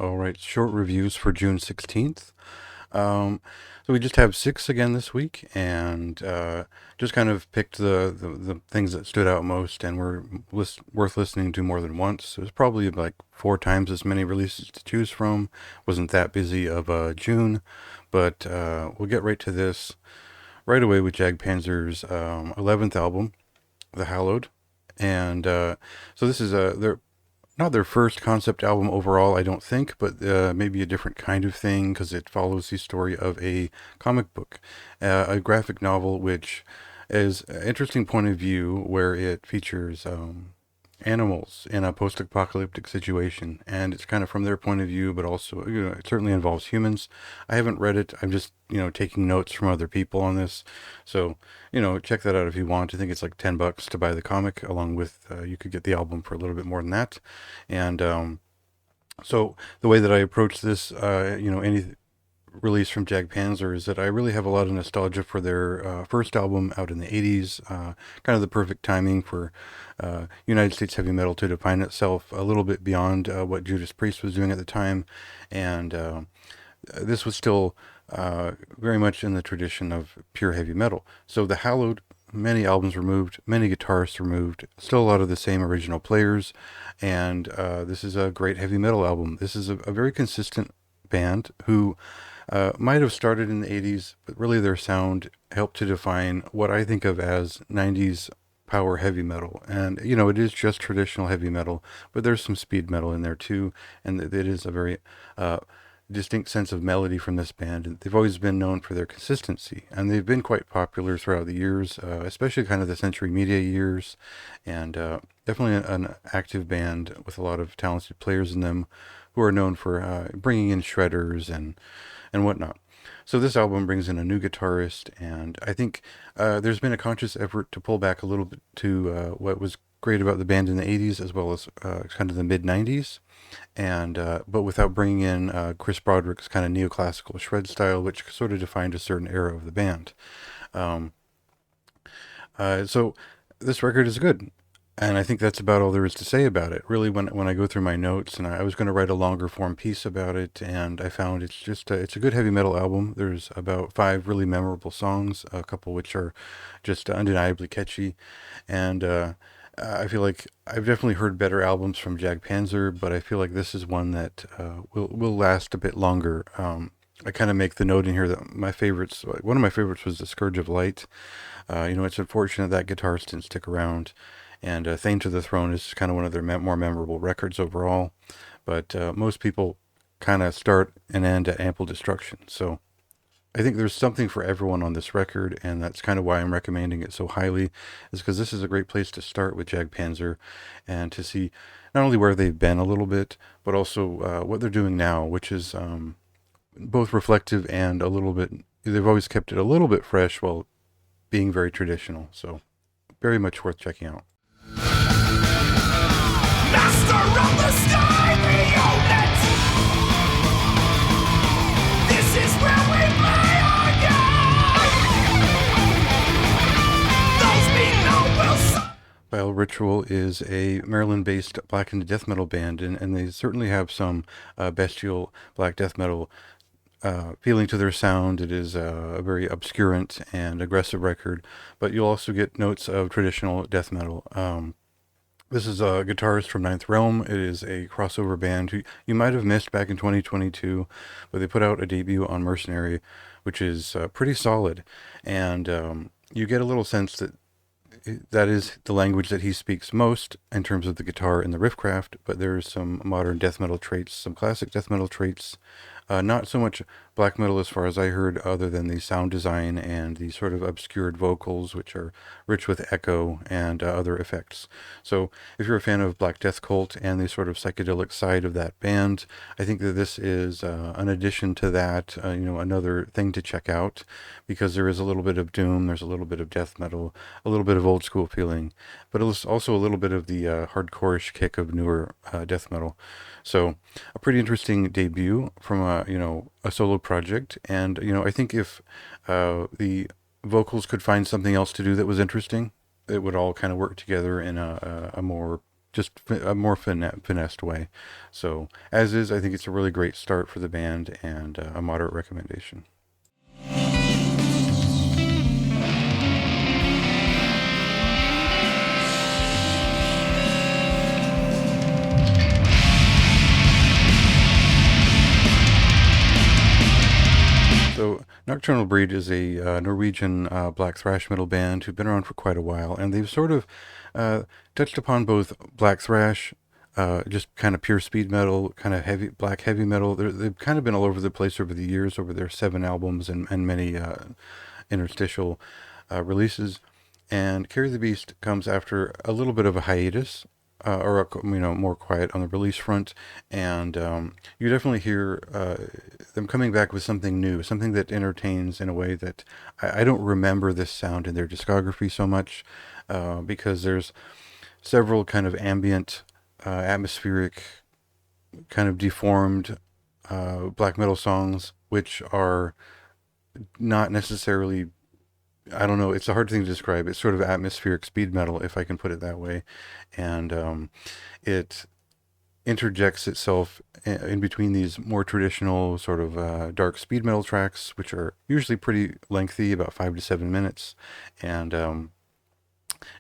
All right, short reviews for June 16th. Um, so we just have six again this week, and just kind of picked the things that stood out most and were worth listening to more than once. There's probably like four times as many releases to choose from. Wasn't that busy of June, but we'll get right to this right away with Jag Panzer's 11th album, The Hallowed. And so this is their not their first concept album overall, I don't think, but maybe a different kind of thing because it follows the story of a comic book, a graphic novel, which is an interesting point of view where it features animals in a post-apocalyptic situation, and it's kind of from their point of view, but also it certainly involves humans. I haven't read it. I'm just taking notes from other people on this, so check that out if you want. I think it's like $10 to buy the comic, along with you could get the album for a little bit more than that, and so the way that I approach this, any release from Jag Panzer is that I really have a lot of nostalgia for their first album out in the 80s. Kind of the perfect timing for United States heavy metal to define itself a little bit beyond what Judas Priest was doing at the time. And this was still very much in the tradition of pure heavy metal. So The Hallowed, many albums removed, many guitarists removed, still a lot of the same original players, and this is a great heavy metal album. This is a very consistent band who might have started in the 80s, but really their sound helped to define what I think of as 90s power heavy metal. And, it is just traditional heavy metal, but there's some speed metal in there too. And it is a very uh, distinct sense of melody from this band. And they've always been known for their consistency. And they've been quite popular throughout the years, especially kind of the Century Media years. And definitely an active band with a lot of talented players in them who are known for bringing in shredders and whatnot. So this album brings in a new guitarist, and I think there's been a conscious effort to pull back a little bit to what was great about the band in the 80s as well as kind of the mid 90s, and but without bringing in Chris Broderick's kind of neoclassical shred style, which sort of defined a certain era of the band. Um, so this record is good. And I think that's about all there is to say about it. Really, when I go through my notes, and I was going to write a longer form piece about it, and I found it's a good heavy metal album. There's about five really memorable songs, a couple which are just undeniably catchy, and I feel like I've definitely heard better albums from Jag Panzer, but I feel like this is one that will last a bit longer. I kind of make the note in here that my favorites, one of my favorites was The Scourge of Light. It's unfortunate that guitarist didn't stick around. And Thane to the Throne is kind of one of their more memorable records overall. But most people kind of start and end at Ample Destruction. So I think there's something for everyone on this record, and that's kind of why I'm recommending it so highly, is because this is a great place to start with Jag Panzer and to see not only where they've been a little bit, but also what they're doing now, which is both reflective and a little bit, they've always kept it a little bit fresh while being very traditional. So very much worth checking out. Master of the sky, we own it! This is where we play our game! Those below will... Vile Ritual is a Maryland-based black and death metal band, and they certainly have some bestial black death metal feeling to their sound. It is a very obscurant and aggressive record, but you'll also get notes of traditional death metal. This is a guitarist from Ninth Realm. It is a crossover band who you might have missed back in 2022, but they put out a debut on Mercenary, which is pretty solid. And you get a little sense that that is the language that he speaks most in terms of the guitar and the riffcraft, but there's some modern death metal traits, some classic death metal traits. Not so much black metal as far as I heard, other than the sound design and the sort of obscured vocals, which are rich with echo and other effects. So, if you're a fan of Black Death Cult and the sort of psychedelic side of that band, I think that this is an addition to that, another thing to check out, because there is a little bit of doom, there's a little bit of death metal, a little bit of old school feeling, but it's also a little bit of the hardcore-ish kick of newer death metal. So, a pretty interesting debut from a solo project, and I think if the vocals could find something else to do that was interesting, it would all kind of work together in a more just a more finessed way. So, as is, I think it's a really great start for the band and a moderate recommendation. So, Nocturnal Breed is a Norwegian black thrash metal band who've been around for quite a while, and they've sort of uh, touched upon both black thrash, just kind of pure speed metal, kind of heavy black heavy metal. They've kind of been all over the place over the years, over their 7 albums and many interstitial releases. And Carry the Beast comes after a little bit of a hiatus, or more quiet on the release front, and you definitely hear them coming back with something new, something that entertains in a way that I don't remember this sound in their discography so much, because there's several kind of ambient, atmospheric, kind of deformed black metal songs, which are not necessarily, I don't know, it's a hard thing to describe. It's sort of atmospheric speed metal, if I can put it that way. And it interjects itself in between these more traditional sort of dark speed metal tracks, which are usually pretty lengthy, about 5 to 7 minutes. And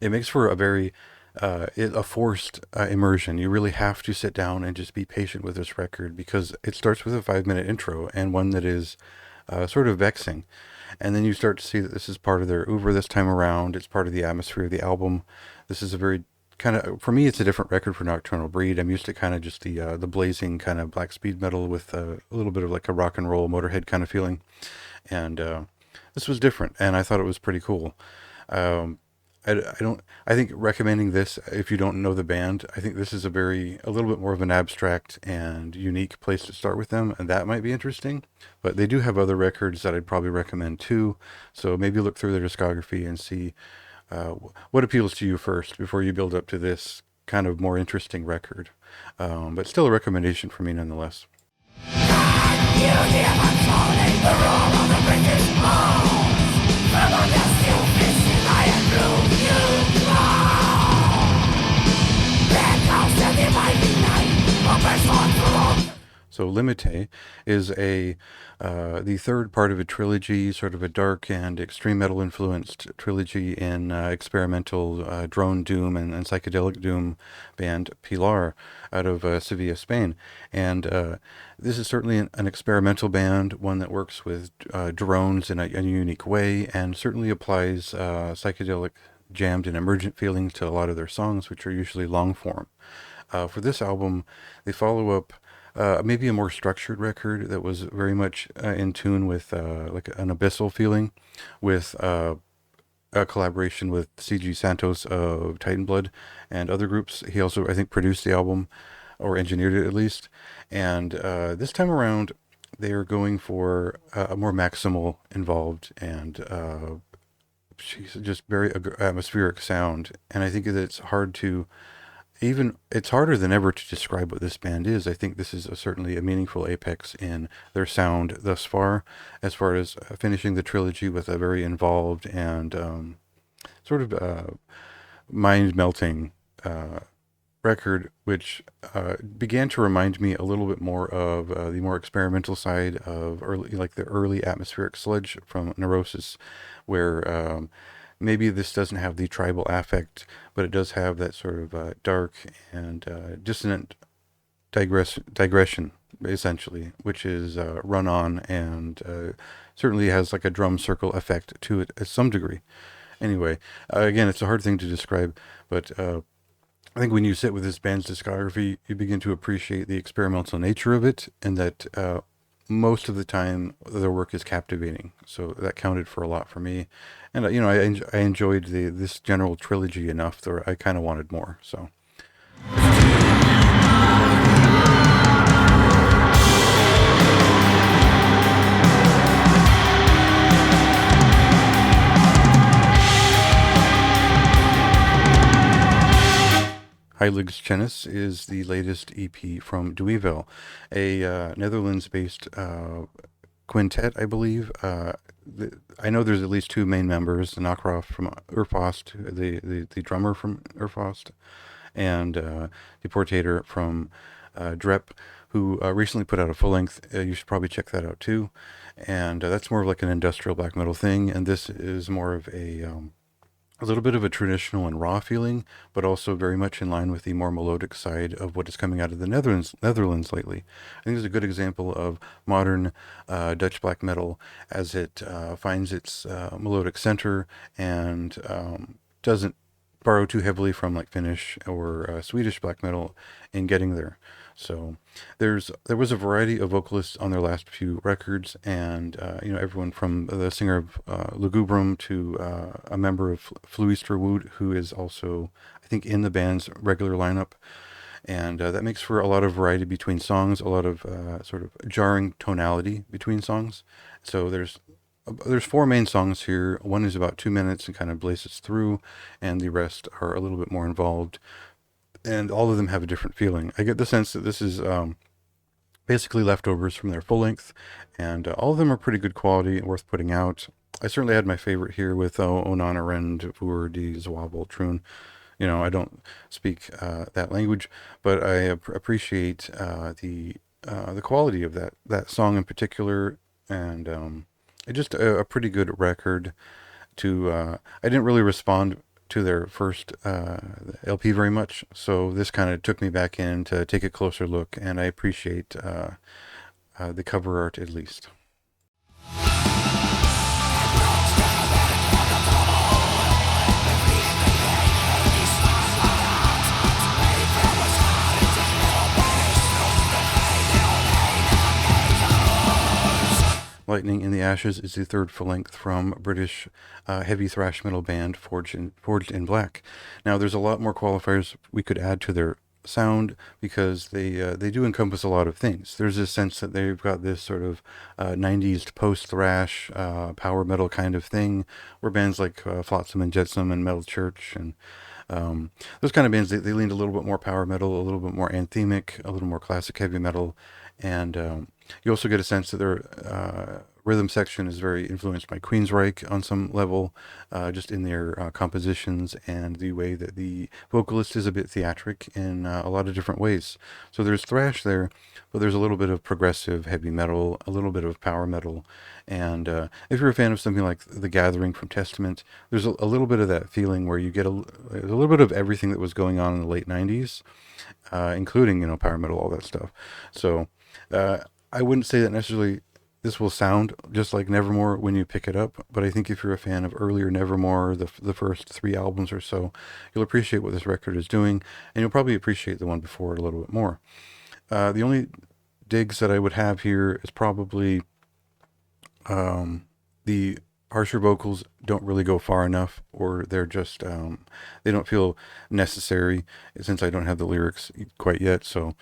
it makes for a very a forced immersion. You really have to sit down and just be patient with this record because it starts with a 5 minute intro and one that is sort of vexing. And then you start to see that this is part of their oeuvre this time around. It's part of the atmosphere of the album. This is a very kind of, for me, it's a different record for Nocturnal Breed. I'm used to kind of just the blazing kind of black speed metal with a little bit of like a rock and roll Motorhead kind of feeling. And this was different, and I thought it was pretty cool. Um, I don't. I think recommending this if you don't know the band, I think this is a little bit more of an abstract and unique place to start with them, and that might be interesting. But they do have other records that I'd probably recommend too. So maybe look through their discography and see what appeals to you first before you build up to this kind of more interesting record. But still a recommendation for me nonetheless. You hear my calling, the roll of the British arms. From on your steel fist, I am blue, you clown. There comes the dividing line, open sword for all. So Limite is a the third part of a trilogy, sort of a dark and extreme metal influenced trilogy in experimental drone doom and psychedelic doom band Pilar out of Sevilla, Spain. And this is certainly an experimental band, one that works with drones in a unique way and certainly applies psychedelic jammed and emergent feelings to a lot of their songs, which are usually long form. For this album, they follow up maybe a more structured record that was very much in tune with like an abyssal feeling, with a collaboration with C.G. Santos of Titan Blood and other groups. He also, I think, produced the album or engineered it at least. And this time around, they are going for a more maximal involved and just very atmospheric sound. And I think that it's hard to even it's harder than ever to describe what this band is. I think this is certainly a meaningful apex in their sound thus far as finishing the trilogy with a very involved and sort of mind melting record, which began to remind me a little bit more of the more experimental side of the early atmospheric sludge from Neurosis, where maybe this doesn't have the tribal affect, but it does have that sort of dark and dissonant digression, essentially, which is run on and certainly has like a drum circle effect to it at some degree. Anyway, again, it's a hard thing to describe, but I think when you sit with this band's discography, you begin to appreciate the experimental nature of it, and that most of the time their work is captivating. So that counted for a lot for me, and I enjoyed this general trilogy enough that I kind of wanted more. So. Heiligschennis is the latest EP from Duivel, a Netherlands-based quintet, I believe. I know there's at least two main members: the Knockroff from Urfast, the drummer from Urfast, and Deportator from Drep, who recently put out a full length. You should probably check that out too. And that's more of like an industrial black metal thing, and this is more of a little bit of a traditional and raw feeling, but also very much in line with the more melodic side of what is coming out of the Netherlands lately. I think it's a good example of modern Dutch black metal as it finds its melodic center and doesn't borrow too heavily from like Finnish or Swedish black metal in getting there. So there was a variety of vocalists on their last few records, and everyone from the singer of Lugubrum to a member of Fluister Wood, who is also I think in the band's regular lineup, and that makes for a lot of variety between songs, a lot of sort of jarring tonality between songs. So there's four main songs here. One is about 2 minutes and kind of blazes through, and the rest are a little bit more involved. And all of them have a different feeling. I get the sense that this is basically leftovers from their full length, and all of them are pretty good quality and worth putting out. I certainly had my favorite here with Onanarend Voor die Zwabeltroon. I don't speak that language, but I appreciate the quality of that song in particular, and it's just a pretty good record. I didn't really respond to their first LP very much, so this kind of took me back in to take a closer look, and I appreciate the cover art at least. Lightning in the Ashes is the third full length from British heavy thrash metal band Forged in Black. Now, there's a lot more qualifiers we could add to their sound because they do encompass a lot of things. There's this sense that they've got this sort of 90s post thrash power metal kind of thing, where bands like Flotsam and Jetsam and Metal Church and those kind of bands, they leaned a little bit more power metal, a little bit more anthemic, a little more classic heavy metal, and you also get a sense that their rhythm section is very influenced by Queensryche on some level, just in their compositions and the way that the vocalist is a bit theatric in a lot of different ways. So there's thrash there, but there's a little bit of progressive heavy metal, a little bit of power metal, and if you're a fan of something like The Gathering from Testament, there's a little bit of that feeling where you get a little bit of everything that was going on in the late 90s, including, power metal, all that stuff. So I wouldn't say that necessarily this will sound just like Nevermore when you pick it up, but I think if you're a fan of earlier Nevermore, the first three albums or so, you'll appreciate what this record is doing, and you'll probably appreciate the one before it a little bit more. The only digs that I would have here is probably the harsher vocals don't really go far enough, or they're just they don't feel necessary since I don't have the lyrics quite yet. So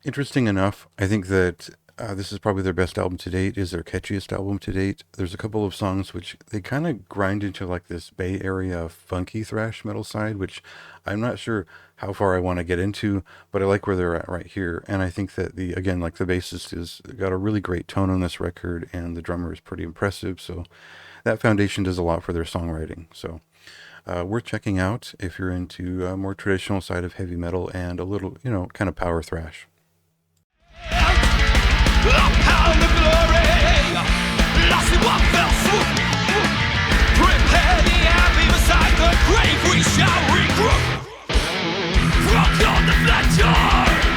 interesting enough, I think that this is probably their best album to date, is their catchiest album to date. There's a couple of songs which they kind of grind into like this Bay Area funky thrash metal side, which I'm not sure how far I want to get into, but I like where they're at right here. And I think that the bassist has got a really great tone on this record, and the drummer is pretty impressive. So that foundation does a lot for their songwriting. So worth checking out if you're into a more traditional side of heavy metal and a little, kind of power thrash. The pound of glory, lost in what fell swoop. Prepare the abbey beside the grave, we shall regroup. Rock on the flat jar.